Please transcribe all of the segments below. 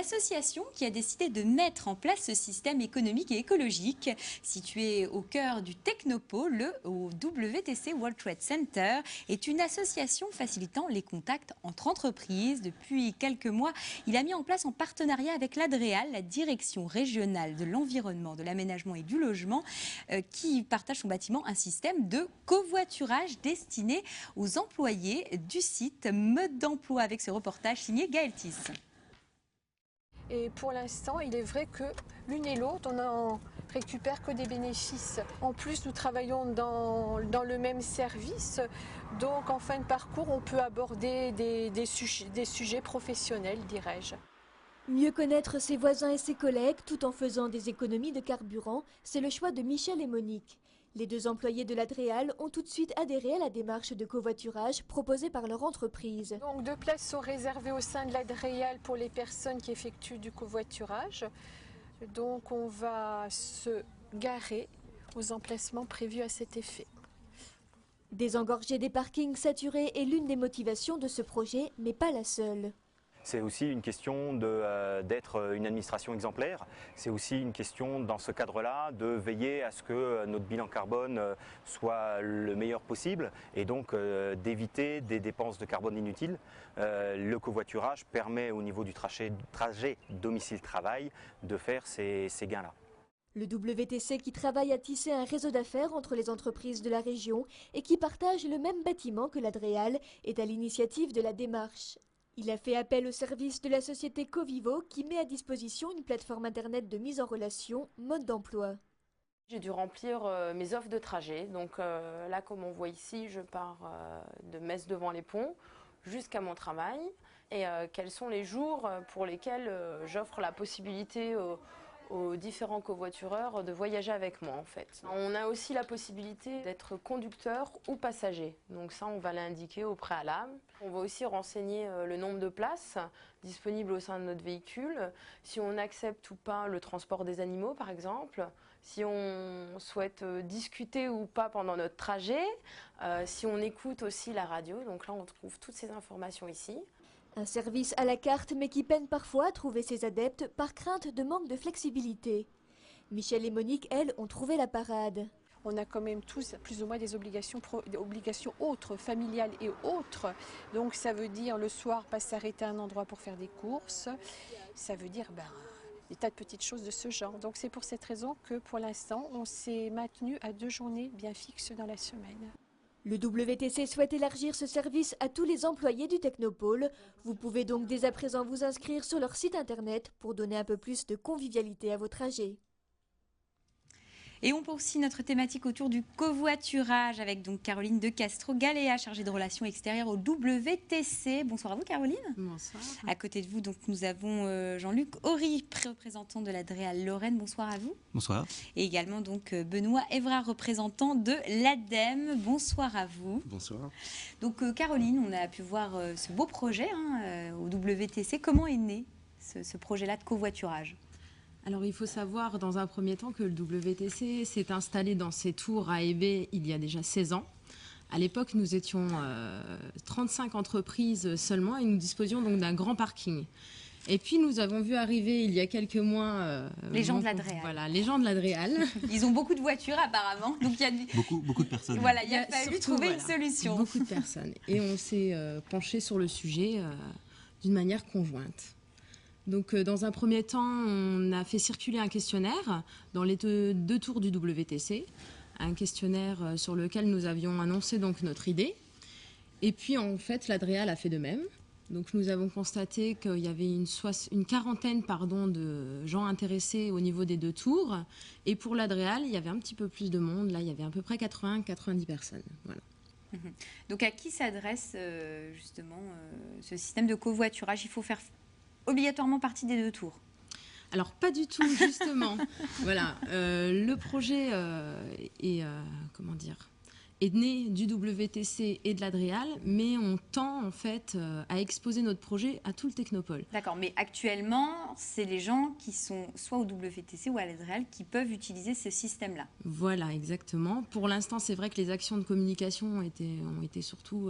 L'association qui a décidé de mettre en place ce système économique et écologique, situé au cœur du Technopôle, au WTC World Trade Center, est une association facilitant les contacts entre entreprises. Depuis quelques mois, il a mis en place en partenariat avec l'Adréal, la direction régionale de l'environnement, de l'aménagement et du logement, qui partage son bâtiment, un système de covoiturage destiné aux employés du site. Mode d'emploi avec ce reportage signé Gaël Thiss. Et pour l'instant, il est vrai que l'une et l'autre, on n'en récupère que des bénéfices. En plus, nous travaillons dans le même service. Donc, en fin de parcours, on peut aborder des sujets professionnels, dirais-je. Mieux connaître ses voisins et ses collègues tout en faisant des économies de carburant, c'est le choix de Michel et Monique. Les deux employés de l'Adréal ont tout de suite adhéré à la démarche de covoiturage proposée par leur entreprise. Donc 2 places sont réservées au sein de l'Adréal pour les personnes qui effectuent du covoiturage. Donc on va se garer aux emplacements prévus à cet effet. Désengorger des parkings saturés est l'une des motivations de ce projet, mais pas la seule. C'est aussi une question d'être une administration exemplaire. C'est aussi une question, dans ce cadre-là, de veiller à ce que notre bilan carbone soit le meilleur possible et donc d'éviter des dépenses de carbone inutiles. Le covoiturage permet, au niveau du trajet domicile-travail, de faire ces gains-là. Le WTC qui travaille à tisser un réseau d'affaires entre les entreprises de la région et qui partage le même bâtiment que l'Adréal est à l'initiative de la démarche. Il a fait appel au service de la société Covivo qui met à disposition une plateforme internet de mise en relation, Mode d'emploi. J'ai dû remplir mes offres de trajet. Donc là, comme on voit ici, je pars de Metz-devant-les-Ponts jusqu'à mon travail. Et quels sont les jours pour lesquels j'offre la possibilité aux différents covoitureurs de voyager avec moi en fait. On a aussi la possibilité d'être conducteur ou passager. Donc ça, on va l'indiquer au préalable. On va aussi renseigner le nombre de places disponibles au sein de notre véhicule, si on accepte ou pas le transport des animaux par exemple, si on souhaite discuter ou pas pendant notre trajet, si on écoute aussi la radio. Donc là, on trouve toutes ces informations ici. Un service à la carte mais qui peine parfois à trouver ses adeptes par crainte de manque de flexibilité. Michel et Monique, elles, ont trouvé la parade. On a quand même tous plus ou moins des obligations autres, familiales et autres. Donc ça veut dire le soir pas s'arrêter à un endroit pour faire des courses. Ça veut dire des tas de petites choses de ce genre. Donc c'est pour cette raison que pour l'instant on s'est maintenu à 2 journées bien fixes dans la semaine. Le WTC souhaite élargir ce service à tous les employés du Technopôle. Vous pouvez donc dès à présent vous inscrire sur leur site internet pour donner un peu plus de convivialité à vos trajets. Et on poursuit notre thématique autour du covoiturage avec donc Caroline de Castro-Galéa, chargée de relations extérieures au WTC. Bonsoir à vous Caroline. Bonsoir. À côté de vous, donc, nous avons Jean-Luc Horry, représentant de l'Adréal Lorraine. Bonsoir à vous. Bonsoir. Et également donc Benoît Évrard, représentant de l'ADEME. Bonsoir à vous. Bonsoir. Donc Caroline, on a pu voir ce beau projet au WTC. Comment est né ce projet-là de covoiturage ? Alors il faut savoir dans un premier temps que le WTC s'est installé dans ses tours à Hébé il y a déjà 16 ans. À l'époque, nous étions 35 entreprises seulement et nous disposions donc d'un grand parking. Et puis nous avons vu arriver il y a quelques mois... les gens de l'Adréal. Voilà, les gens de l'Adréal. Ils ont beaucoup de voitures apparemment. Donc il y a beaucoup de personnes. Voilà, il a fallu trouver une solution. Beaucoup de personnes. Et on s'est penché sur le sujet d'une manière conjointe. Donc, dans un premier temps, on a fait circuler un questionnaire dans les deux tours du WTC, un questionnaire sur lequel nous avions annoncé donc notre idée. Et puis, en fait, l'Adréal a fait de même. Donc, nous avons constaté qu'il y avait une quarantaine de gens intéressés au niveau des 2 tours. Et pour l'Adréal, il y avait un petit peu plus de monde. Là, il y avait à peu près 80-90 personnes. Voilà. Donc, à qui s'adresse justement ce système de covoiturage ? Il faut faire obligatoirement partie des 2 tours? Alors pas du tout justement. Voilà, le projet est né du WTC et de l'Adréal, mais on tend en fait à exposer notre projet à tout le Technopôle. D'accord, mais actuellement, c'est les gens qui sont soit au WTC ou à l'Adréal qui peuvent utiliser ce système-là. Voilà, exactement. Pour l'instant, c'est vrai que les actions de communication ont été surtout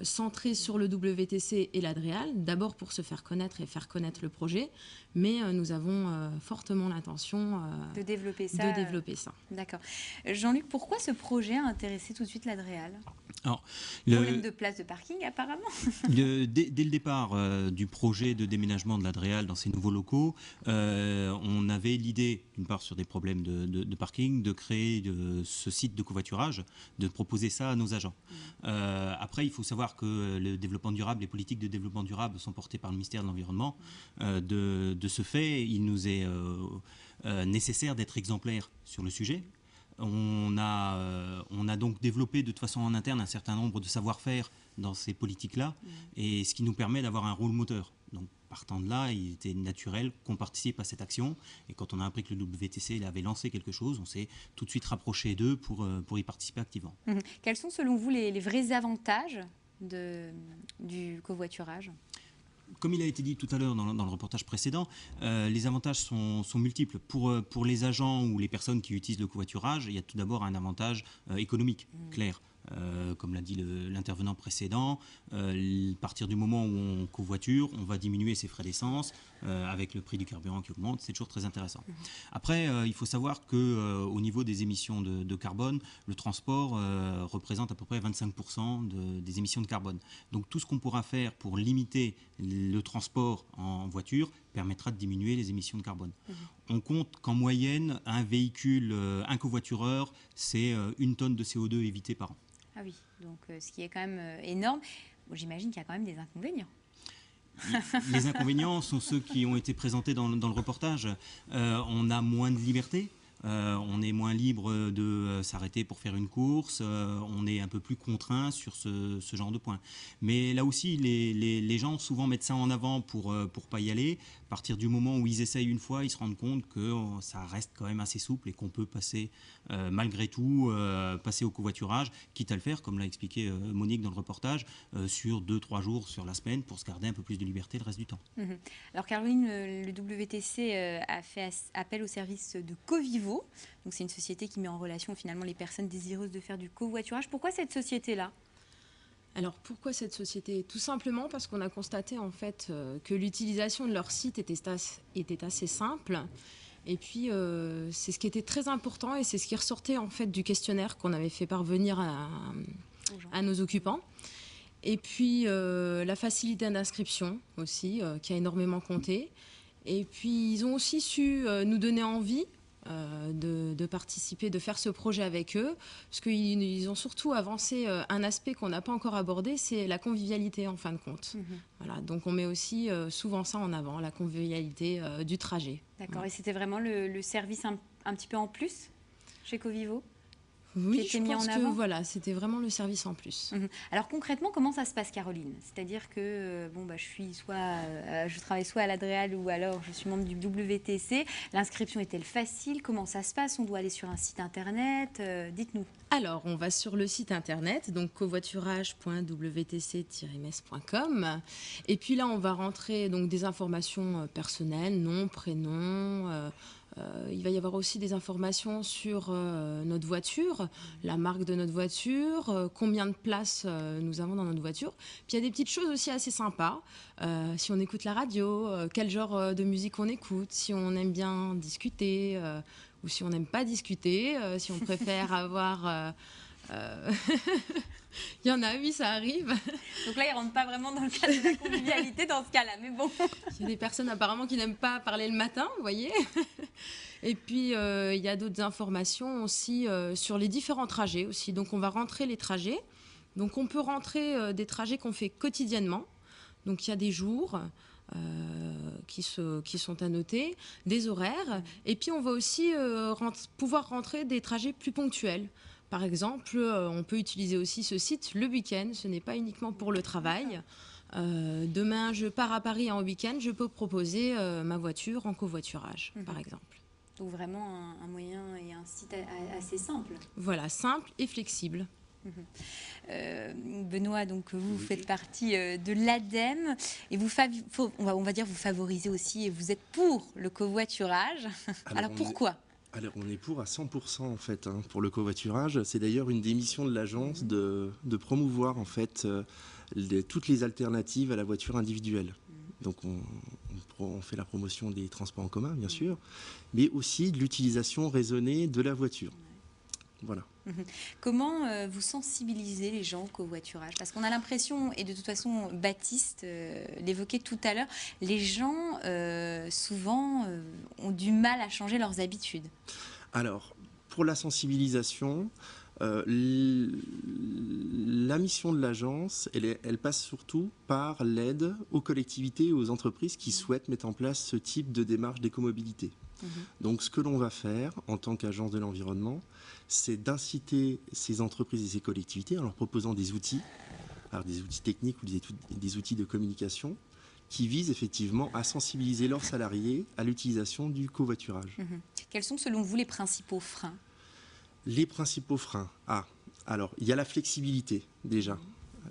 centré sur le WTC et l'Adréal, d'abord pour se faire connaître et faire connaître le projet, mais nous avons fortement l'intention de développer ça. D'accord. Jean-Luc, pourquoi ce projet a intéressé tout de suite l'Adréal ? Alors, problème de place de parking apparemment. Dès le départ du projet de déménagement de l'Adréal dans ces nouveaux locaux, on avait l'idée, d'une part sur des problèmes de parking, de créer ce site de covoiturage, de proposer ça à nos agents. Après, il faut savoir que le développement durable, les politiques de développement durable sont portées par le ministère de l'Environnement. De ce fait, il nous est nécessaire d'être exemplaires sur le sujet. On a donc développé de toute façon en interne un certain nombre de savoir-faire dans ces politiques-là, et ce qui nous permet d'avoir un rôle moteur. Donc, partant de là, il était naturel qu'on participe à cette action. Et quand on a appris que le WTC avait lancé quelque chose, on s'est tout de suite rapproché d'eux pour y participer activement. Quels sont selon vous les vrais avantages du covoiturage ? Comme il a été dit tout à l'heure dans le reportage précédent, les avantages sont multiples. Pour les agents ou les personnes qui utilisent le covoiturage, il y a tout d'abord un avantage économique, clair. Comme l'a dit l'intervenant précédent, à partir du moment où on covoiture, on va diminuer ses frais d'essence avec le prix du carburant qui augmente, c'est toujours très intéressant. Après, il faut savoir qu'au niveau des émissions de carbone, le transport représente à peu près 25% des émissions de carbone. Donc tout ce qu'on pourra faire pour limiter le transport en voiture permettra de diminuer les émissions de carbone. On compte qu'en moyenne, un covoitureur, c'est 1 tonne de CO2 évité par an. Ah oui, donc ce qui est quand même énorme. Bon, j'imagine qu'il y a quand même des inconvénients. Les inconvénients sont ceux qui ont été présentés dans le reportage. On a moins de liberté. On est moins libre de s'arrêter pour faire une course, on est un peu plus contraint sur ce genre de points. Mais là aussi, les gens souvent mettent ça en avant pour pas y aller. À partir du moment où ils essayent une fois, ils se rendent compte que ça reste quand même assez souple et qu'on peut passer, malgré tout, passer au covoiturage, quitte à le faire, comme l'a expliqué Monique dans le reportage, sur 2-3 jours sur la semaine pour se garder un peu plus de liberté le reste du temps. Alors Caroline, le WTC a fait appel au service de Covivo. Donc c'est une société qui met en relation finalement les personnes désireuses de faire du covoiturage. Pourquoi cette société-là ? Alors pourquoi cette société ? Tout simplement parce qu'on a constaté en fait que l'utilisation de leur site était assez simple. Et puis c'est ce qui était très important et c'est ce qui ressortait en fait du questionnaire qu'on avait fait parvenir à nos occupants. Et puis la facilité d'inscription aussi qui a énormément compté. Et puis ils ont aussi su nous donner envie de participer, de faire ce projet avec eux, parce qu'ils ont surtout avancé un aspect qu'on n'a pas encore abordé, c'est la convivialité en fin de compte. Voilà, donc on met aussi souvent ça en avant, la convivialité du trajet. D'accord, et c'était vraiment le service un petit peu en plus chez Covivo ? Oui, je pense que voilà, c'était vraiment le service en plus. Alors concrètement, comment ça se passe, Caroline ? C'est-à-dire que je travaille soit à l'Adréal ou alors je suis membre du WTC. L'inscription est-elle facile ? Comment ça se passe ? On doit aller sur un site internet ? Dites-nous. Alors, on va sur le site internet, donc covoiturage.wtc-mes.com. Et puis là, on va rentrer donc des informations personnelles, nom, prénom. Il va y avoir aussi des informations sur notre voiture, la marque de notre voiture, combien de places nous avons dans notre voiture. Puis il y a des petites choses aussi assez sympas. Si on écoute la radio, quel genre de musique on écoute, si on aime bien discuter ou si on n'aime pas discuter, si on préfère avoir... Il y en a, oui, ça arrive. Donc là, ils ne rentrent pas vraiment dans le cadre de la convivialité dans ce cas-là, mais bon. Il y a des personnes apparemment qui n'aiment pas parler le matin, vous voyez. Et puis, il y a d'autres informations aussi sur les différents trajets aussi. Donc, on va rentrer les trajets. Donc, on peut rentrer des trajets qu'on fait quotidiennement. Donc, il y a des jours qui sont à noter, des horaires. Et puis, on va aussi pouvoir rentrer des trajets plus ponctuels. Par exemple, on peut utiliser aussi ce site le week-end. Ce n'est pas uniquement pour le travail. Demain, je pars à Paris en week-end. Je peux proposer ma voiture en covoiturage, par exemple. Donc vraiment un moyen et un site assez simple. Voilà, simple et flexible. Benoît, donc vous faites partie de l'ADEME et vous favorisez aussi et vous êtes pour le covoiturage. Alors pourquoi ? Alors on est pour à 100% en fait pour le covoiturage. C'est d'ailleurs une des missions de l'agence de promouvoir en fait toutes les alternatives à la voiture individuelle. Donc on fait la promotion des transports en commun, bien sûr, mais aussi de l'utilisation raisonnée de la voiture. Voilà. Comment vous sensibilisez les gens au covoiturage? Parce qu'on a l'impression, et de toute façon Baptiste l'évoquait tout à l'heure, les gens souvent ont du mal à changer leurs habitudes. Alors, pour la sensibilisation, la mission de l'agence, elle passe surtout par l'aide aux collectivités et aux entreprises qui souhaitent mettre en place ce type de démarche d'écomobilité. Donc ce que l'on va faire en tant qu'agence de l'environnement, c'est d'inciter ces entreprises et ces collectivités en leur proposant des outils, alors des outils techniques ou des outils de communication, qui visent effectivement à sensibiliser leurs salariés à l'utilisation du covoiturage. Quels sont selon vous les principaux freins? Les principaux freins. Alors il y a la flexibilité déjà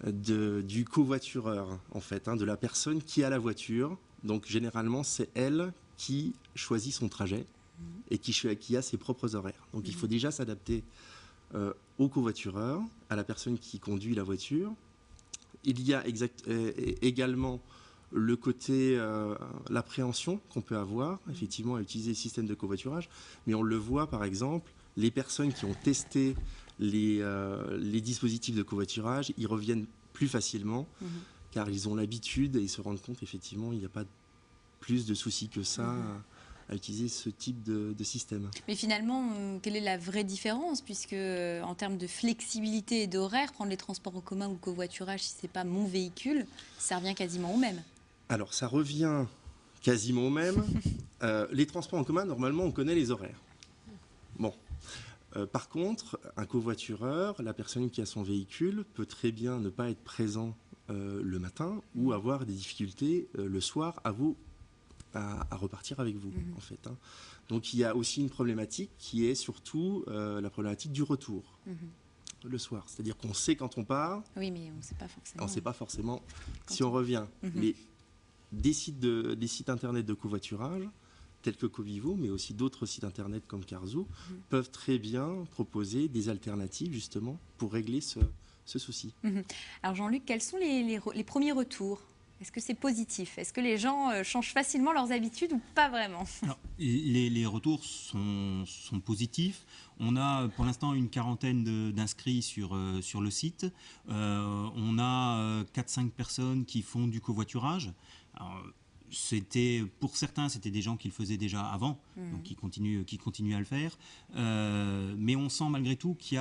du covoitureur en fait, de la personne qui a la voiture. Donc généralement c'est elle qui choisit son trajet et qui a ses propres horaires. Donc il faut déjà s'adapter au covoitureur, à la personne qui conduit la voiture. Il y a également le côté, l'appréhension qu'on peut avoir, effectivement, à utiliser le système de covoiturage. Mais on le voit, par exemple, les personnes qui ont testé les dispositifs de covoiturage, ils reviennent plus facilement, car ils ont l'habitude et ils se rendent compte, effectivement, il n'y a pas plus de soucis que ça à utiliser ce type de système. Mais finalement, quelle est la vraie différence? Puisque en termes de flexibilité et d'horaire, prendre les transports en commun ou le covoiturage, si ce n'est pas mon véhicule, ça revient quasiment au même. Alors, ça revient quasiment au même. Les transports en commun, normalement, on connaît les horaires. Bon. Par contre, un covoitureur, la personne qui a son véhicule, peut très bien ne pas être présent le matin ou avoir des difficultés le soir à repartir avec vous, en fait. Donc il y a aussi une problématique qui est surtout la problématique du retour le soir. C'est-à-dire qu'on sait quand on part, oui, mais on ne sait pas forcément. On ne sait pas forcément si on revient. Mais des sites internet de covoiturage, tels que Covivo, mais aussi d'autres sites internet comme Carzoo, peuvent très bien proposer des alternatives justement pour régler ce souci. Alors Jean-Luc, quels sont les premiers retours? Est-ce que c'est positif? Est-ce que les gens changent facilement leurs habitudes ou pas vraiment? Alors, les retours sont positifs. On a pour l'instant une quarantaine d'inscrits sur le site. On a 4-5 personnes qui font du covoiturage. Alors, pour certains, c'était des gens qui le faisaient déjà avant, donc qui continuent à le faire. Mais on sent malgré tout qu'il y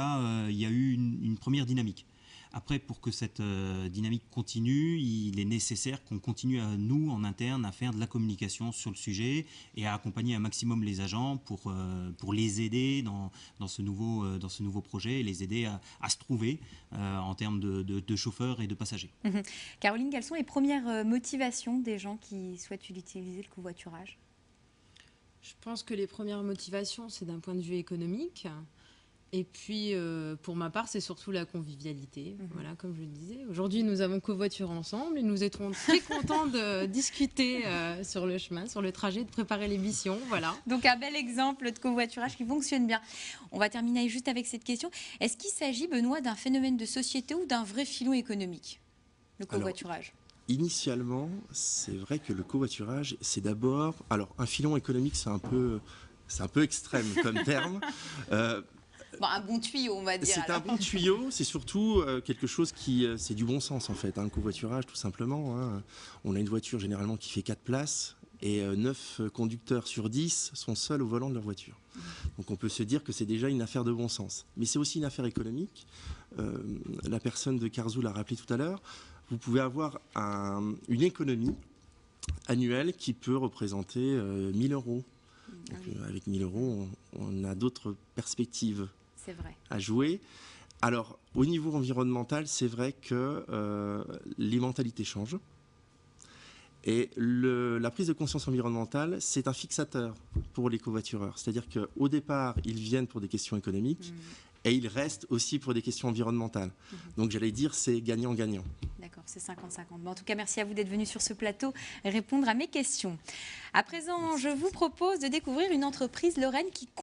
a eu une première dynamique. Après, pour que cette dynamique continue, il est nécessaire qu'on continue nous, en interne, à faire de la communication sur le sujet et à accompagner un maximum les agents pour les aider dans ce nouveau projet et les aider à se trouver en termes de chauffeurs et de passagers. Caroline, quelles sont les premières motivations des gens qui souhaitent utiliser le covoiturage? Je pense que les premières motivations, c'est d'un point de vue économique. Et puis, pour ma part, c'est surtout la convivialité. Voilà, comme je le disais. Aujourd'hui, nous avons covoituré ensemble et nous étions très contents de discuter sur le chemin, sur le trajet, de préparer l'émission. Voilà. Donc, un bel exemple de covoiturage qui fonctionne bien. On va terminer juste avec cette question. Est-ce qu'il s'agit, Benoît, d'un phénomène de société ou d'un vrai filon économique, le covoiturage? Initialement, c'est vrai que le covoiturage, c'est d'abord... Alors, un filon économique, c'est un peu extrême comme terme. Bon, un bon tuyau, on va dire. C'est un bon tuyau, c'est surtout quelque chose c'est du bon sens en fait, le covoiturage tout simplement. On a une voiture généralement qui fait 4 places et 9 conducteurs sur 10 sont seuls au volant de leur voiture. Donc on peut se dire que c'est déjà une affaire de bon sens. Mais c'est aussi une affaire économique. La personne de Carzoo l'a rappelé tout à l'heure, vous pouvez avoir une économie annuelle qui peut représenter 1 000 euros. Donc, avec 1 000 euros, on a d'autres perspectives à jouer. Alors, au niveau environnemental, c'est vrai que les mentalités changent. Et la prise de conscience environnementale, c'est un fixateur pour les covoitureurs. C'est-à-dire qu'au départ, ils viennent pour des questions économiques et ils restent aussi pour des questions environnementales. Donc, j'allais dire, c'est gagnant-gagnant. D'accord, c'est 50-50. Bon, en tout cas, merci à vous d'être venu sur ce plateau et répondre à mes questions. À présent, je vous propose de découvrir une entreprise lorraine qui